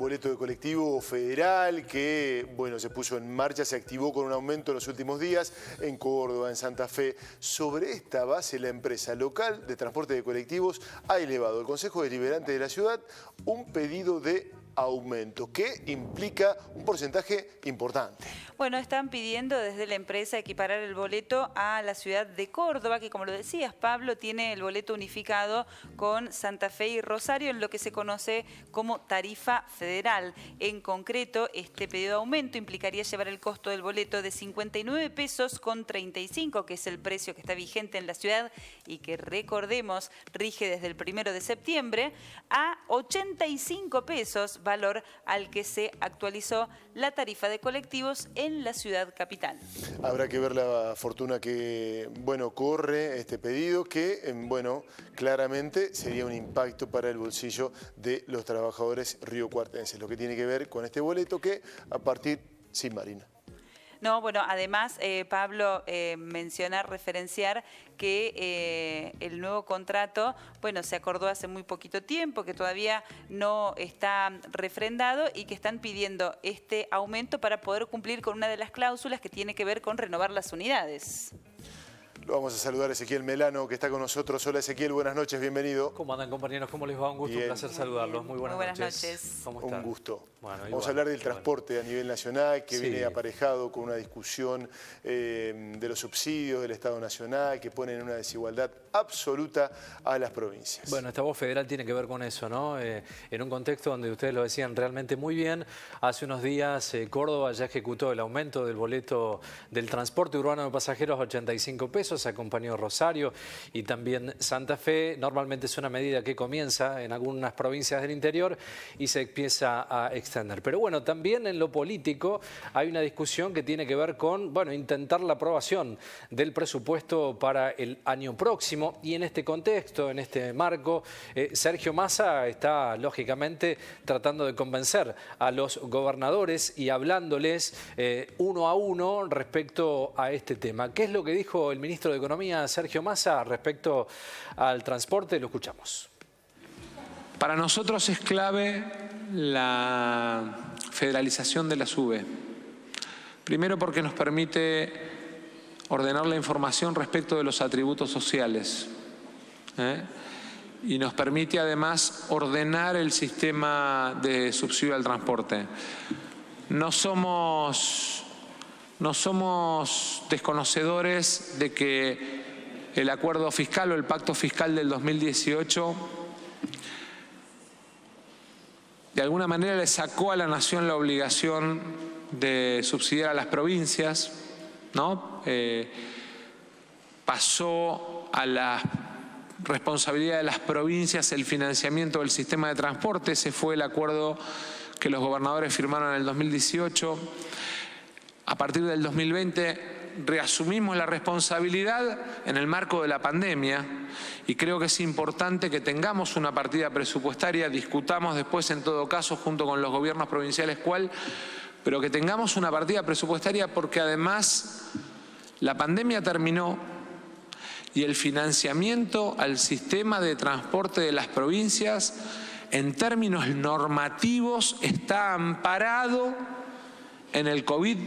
boleto de colectivo federal que, bueno, se puso en marcha, se activó con un aumento en los últimos días en Córdoba, en Santa Fe. Sobre esta base, la empresa local de transporte de colectivos ha elevado al Consejo Deliberante de la ciudad un pedido de aumento que implica un porcentaje importante. Bueno, están pidiendo desde la empresa equiparar el boleto a la ciudad de Córdoba, que como lo decías, Pablo, tiene el boleto unificado con Santa Fe y Rosario en lo que se conoce como tarifa federal. En concreto, este pedido de aumento implicaría llevar el costo del boleto de 59 pesos con 35, que es el precio que está vigente en la ciudad y que, recordemos, rige desde el 1 de septiembre, a 85 pesos, valor al que se actualizó la tarifa de colectivos en la ciudad capital. Habrá que ver la fortuna que, bueno, corre este pedido que, bueno, claramente sería un impacto para el bolsillo de los trabajadores riocuartenses. Lo que tiene que ver con este boleto que a partir, sin Marina. No, bueno, además, Pablo, referenciar que el nuevo contrato, bueno, se acordó hace muy poquito tiempo, que todavía no está refrendado y que están pidiendo este aumento para poder cumplir con una de las cláusulas que tiene que ver con renovar las unidades. Lo vamos a saludar a Ezequiel Melano, que está con nosotros. Hola Ezequiel, buenas noches, bienvenido. ¿Cómo andan, compañeros? ¿Cómo les va? Un gusto, un placer saludarlos. Muy buenas noches. ¿Cómo están? Un gusto. Bueno, vamos a hablar del transporte a nivel nacional, que viene aparejado con una discusión de los subsidios del Estado Nacional, que ponen en una desigualdad absoluta a las provincias. Bueno, esta voz federal tiene que ver con eso, ¿no? En un contexto donde ustedes lo decían realmente muy bien, hace unos días Córdoba ya ejecutó el aumento del boleto del transporte urbano de pasajeros a 85 pesos, acompañó Rosario y también Santa Fe. Normalmente es una medida que comienza en algunas provincias del interior y se empieza a extender. Pero bueno, también en lo político hay una discusión que tiene que ver con, bueno, intentar la aprobación del presupuesto para el año próximo y en este contexto, en este marco, Sergio Massa está lógicamente tratando de convencer a los gobernadores y hablándoles uno a uno respecto a este tema. ¿Qué es lo que dijo el ministro de Economía, Sergio Massa, respecto al transporte? Lo escuchamos. Para nosotros es clave la federalización de la SUBE. Primero porque nos permite ordenar la información respecto de los atributos sociales. Y nos permite además ordenar el sistema de subsidio al transporte. No somos desconocedores de que el acuerdo fiscal o el pacto fiscal del 2018 de alguna manera le sacó a la nación la obligación de subsidiar a las provincias, ¿no? Pasó a la responsabilidad de las provincias el financiamiento del sistema de transporte. Ese fue el acuerdo que los gobernadores firmaron en el 2018. A partir del 2020 reasumimos la responsabilidad en el marco de la pandemia y creo que es importante que tengamos una partida presupuestaria, discutamos después en todo caso junto con los gobiernos provinciales cuál, pero que tengamos una partida presupuestaria porque además la pandemia terminó y el financiamiento al sistema de transporte de las provincias en términos normativos está amparado en el COVID,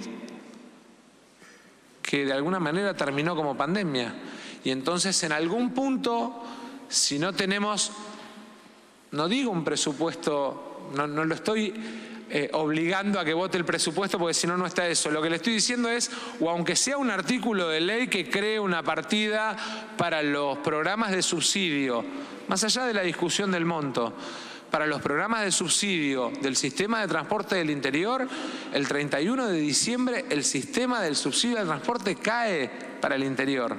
que de alguna manera terminó como pandemia. Y entonces en algún punto, si no tenemos, no digo un presupuesto, no lo estoy obligando a que vote el presupuesto porque si no, no está eso. Lo que le estoy diciendo es, o aunque sea un artículo de ley que cree una partida para los programas de subsidio, más allá de la discusión del monto, para los programas de subsidio del sistema de transporte del interior, el 31 de diciembre el sistema del subsidio al transporte cae para el interior.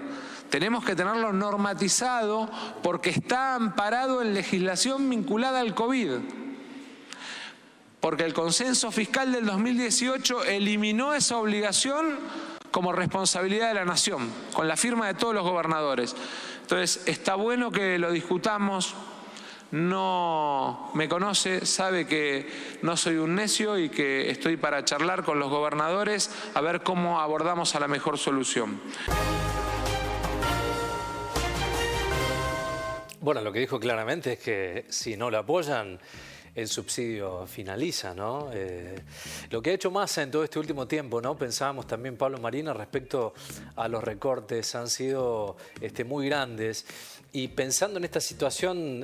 Tenemos que tenerlo normatizado porque está amparado en legislación vinculada al COVID. Porque el consenso fiscal del 2018 eliminó esa obligación como responsabilidad de la nación, con la firma de todos los gobernadores. Entonces, está bueno que lo discutamos. No me conoce, sabe que no soy un necio y que estoy para charlar con los gobernadores a ver cómo abordamos a la mejor solución. Bueno, lo que dijo claramente es que si no lo apoyan, el subsidio finaliza, ¿no? Lo que ha hecho Massa en todo este último tiempo, ¿no? Pensábamos también, Pablo, Marina, respecto a los recortes, han sido muy grandes. Y pensando en esta situación,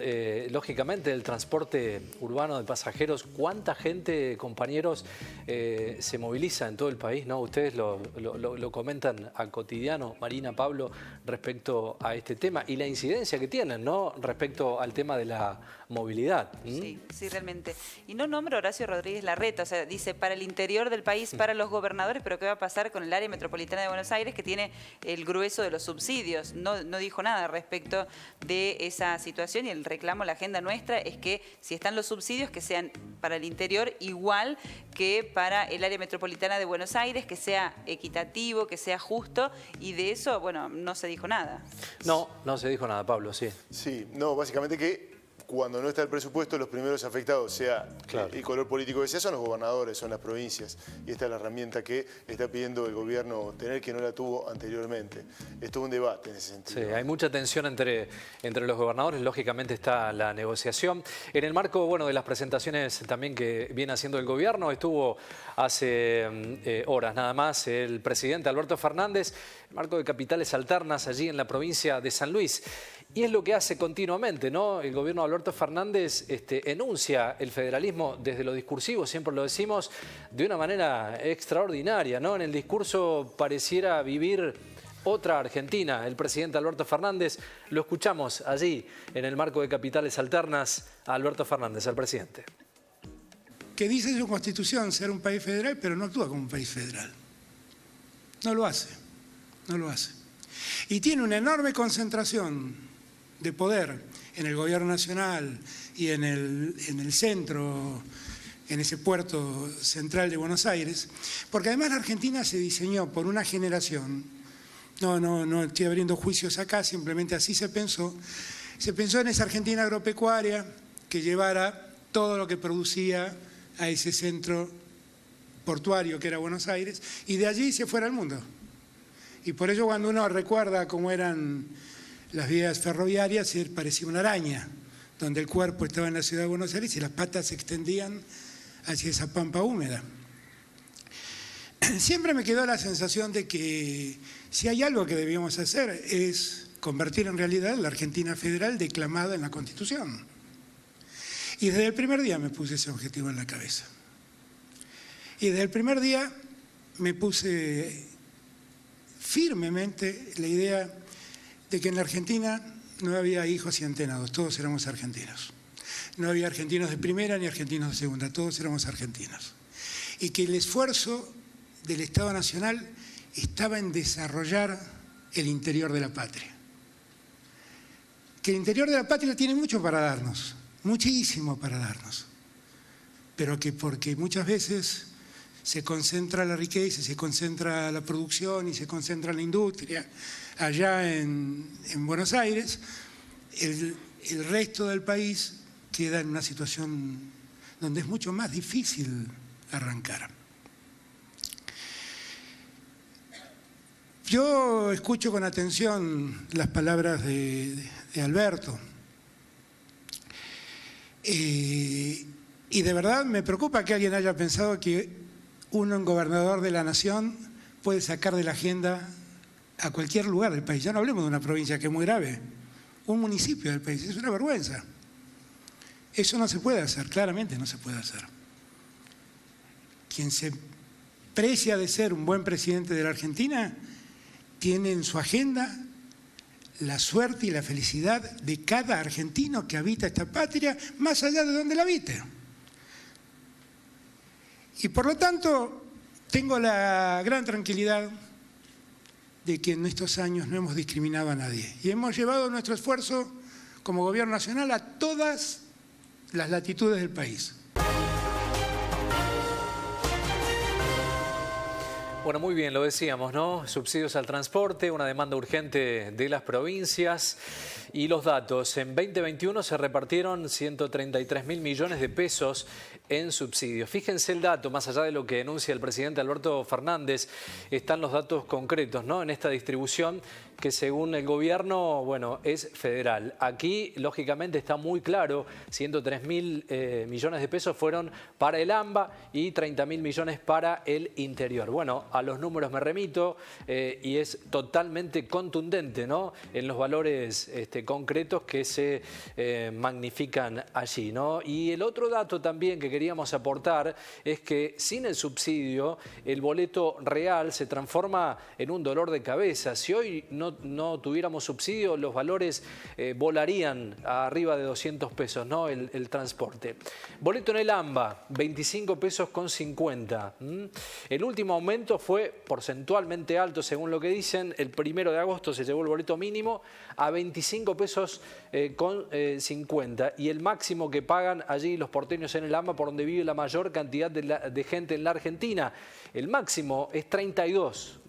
lógicamente, del transporte urbano de pasajeros, ¿cuánta gente, compañeros, se moviliza en todo el país, ¿no? Ustedes lo comentan a cotidiano, Marina, Pablo, respecto a este tema y la incidencia que tienen, ¿no? Respecto al tema de la movilidad. Sí, sí, realmente. Y no nombro a Horacio Rodríguez Larreta, o sea, dice para el interior del país, para los gobernadores, pero ¿qué va a pasar con el área metropolitana de Buenos Aires, que tiene el grueso de los subsidios? No dijo nada respecto de esa situación, y el reclamo, la agenda nuestra es que si están los subsidios, que sean para el interior igual que para el área metropolitana de Buenos Aires, que sea equitativo, que sea justo, y de eso, bueno, no se dijo nada. No se dijo nada, Pablo, sí. Sí, no, básicamente que cuando no está el presupuesto, los primeros afectados, sea el color político que sea, son los gobernadores, son las provincias. Y esta es la herramienta que está pidiendo el gobierno tener, que no la tuvo anteriormente. Esto es un debate en ese sentido. Sí, hay mucha tensión entre los gobernadores, lógicamente está la negociación. En el marco, bueno, de las presentaciones también que viene haciendo el gobierno, estuvo hace horas nada más el presidente Alberto Fernández, en el marco de Capitales Alternas, allí en la provincia de San Luis. Y es lo que hace continuamente, ¿no? El gobierno de Alberto Fernández enuncia el federalismo desde lo discursivo, siempre lo decimos, de una manera extraordinaria, ¿no? En el discurso pareciera vivir otra Argentina. El presidente Alberto Fernández, lo escuchamos allí, en el marco de Capitales Alternas, a Alberto Fernández, al presidente. Que dice su Constitución ser un país federal, pero no actúa como un país federal. No lo hace, no lo hace. Y tiene una enorme concentración de poder en el gobierno nacional y en el centro, en ese puerto central de Buenos Aires, porque además la Argentina se diseñó por una generación, no estoy abriendo juicios acá, simplemente así se pensó en esa Argentina agropecuaria que llevara todo lo que producía a ese centro portuario que era Buenos Aires, y de allí se fuera al mundo. Y por ello cuando uno recuerda cómo eran las vías ferroviarias, parecía una araña, donde el cuerpo estaba en la ciudad de Buenos Aires y las patas se extendían hacia esa pampa húmeda. Siempre me quedó la sensación de que si hay algo que debíamos hacer es convertir en realidad la Argentina federal declamada en la Constitución. Y desde el primer día me puse ese objetivo en la cabeza. Y desde el primer día me puse firmemente la idea de que en la Argentina no había hijos y antenados, todos éramos argentinos. No había argentinos de primera ni argentinos de segunda, todos éramos argentinos. Y que el esfuerzo del Estado Nacional estaba en desarrollar el interior de la patria. Que el interior de la patria tiene mucho para darnos, muchísimo para darnos. Pero que porque muchas veces se concentra la riqueza, se concentra la producción y se concentra la industria allá en Buenos Aires, el resto del país queda en una situación donde es mucho más difícil arrancar. Yo escucho con atención las palabras de Alberto y de verdad me preocupa que alguien haya pensado que un gobernador de la nación puede sacar de la agenda a cualquier lugar del país. Ya no hablemos de una provincia, que es muy grave. Un municipio del país, es una vergüenza. Eso no se puede hacer, claramente no se puede hacer. Quien se precia de ser un buen presidente de la Argentina tiene en su agenda la suerte y la felicidad de cada argentino que habita esta patria, más allá de donde la habite. Y por lo tanto, tengo la gran tranquilidad de que en estos años no hemos discriminado a nadie. Y hemos llevado nuestro esfuerzo como gobierno nacional a todas las latitudes del país. Bueno, muy bien, lo decíamos, ¿no? Subsidios al transporte, una demanda urgente de las provincias. Y los datos, en 2021 se repartieron 133.000 millones de pesos en subsidio. Fíjense el dato, más allá de lo que denuncia el presidente Alberto Fernández, están los datos concretos, ¿no?, en esta distribución que según el gobierno, bueno, es federal. Aquí, lógicamente, está muy claro, 103.000 millones de pesos fueron para el AMBA y 30.000 millones para el interior. Bueno, a los números me remito y es totalmente contundente, ¿no?, en los valores concretos que se magnifican allí, ¿no? Y el otro dato también que queríamos aportar es que sin el subsidio el boleto real se transforma en un dolor de cabeza. Si hoy no tuviéramos subsidio, los valores volarían arriba de 200 pesos, ¿no?, el transporte. Boleto en el AMBA, 25 pesos con 50. El último aumento fue porcentualmente alto, según lo que dicen. El 1 de agosto se llevó el boleto mínimo a 25 pesos con 50. Y el máximo que pagan allí los porteños en el AMBA, por donde vive la mayor cantidad de gente en la Argentina, el máximo es 32.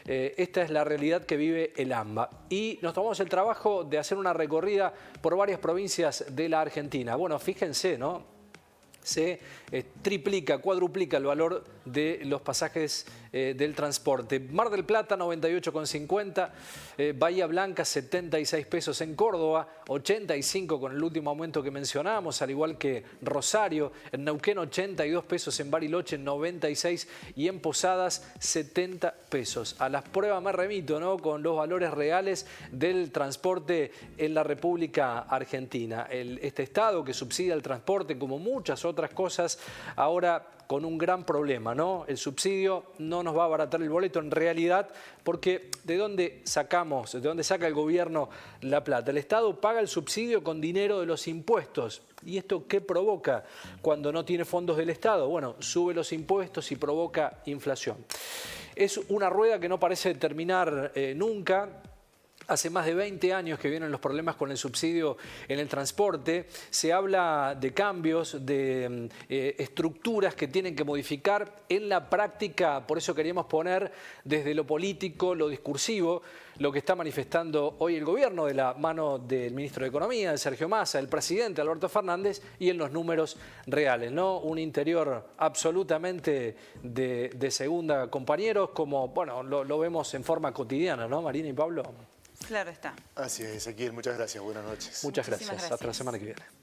Esta es la realidad que vive el AMBA. Y nos tomamos el trabajo de hacer una recorrida por varias provincias de la Argentina. Bueno, fíjense, ¿no?, se triplica, cuadruplica el valor de los pasajes del transporte. Mar del Plata, 98,50. Bahía Blanca, 76 pesos. En Córdoba, 85 con el último aumento que mencionábamos, al igual que Rosario. En Neuquén, 82 pesos. En Bariloche, 96. Y en Posadas, 70 pesos. A las pruebas me remito, ¿no?, con los valores reales del transporte en la República Argentina. Este Estado que subsidia el transporte, como muchas otras cosas, ahora con un gran problema, ¿no? El subsidio no nos va a abaratar el boleto en realidad, porque ¿de dónde saca el gobierno la plata? El Estado paga el subsidio con dinero de los impuestos. ¿Y esto qué provoca cuando no tiene fondos del Estado? Bueno, sube los impuestos y provoca inflación. Es una rueda que no parece terminar nunca. Hace más de 20 años que vienen los problemas con el subsidio en el transporte. Se habla de cambios, de estructuras que tienen que modificar en la práctica. Por eso queríamos poner desde lo político, lo discursivo, lo que está manifestando hoy el gobierno de la mano del ministro de Economía, de Sergio Massa, el presidente Alberto Fernández, y en los números reales, ¿no? Un interior absolutamente de segunda, compañeros, como bueno, lo vemos en forma cotidiana, ¿no, Marina y Pablo? Claro está. Así es, Ezequiel. Muchas gracias. Buenas noches. Muchas gracias. Hasta la semana que viene.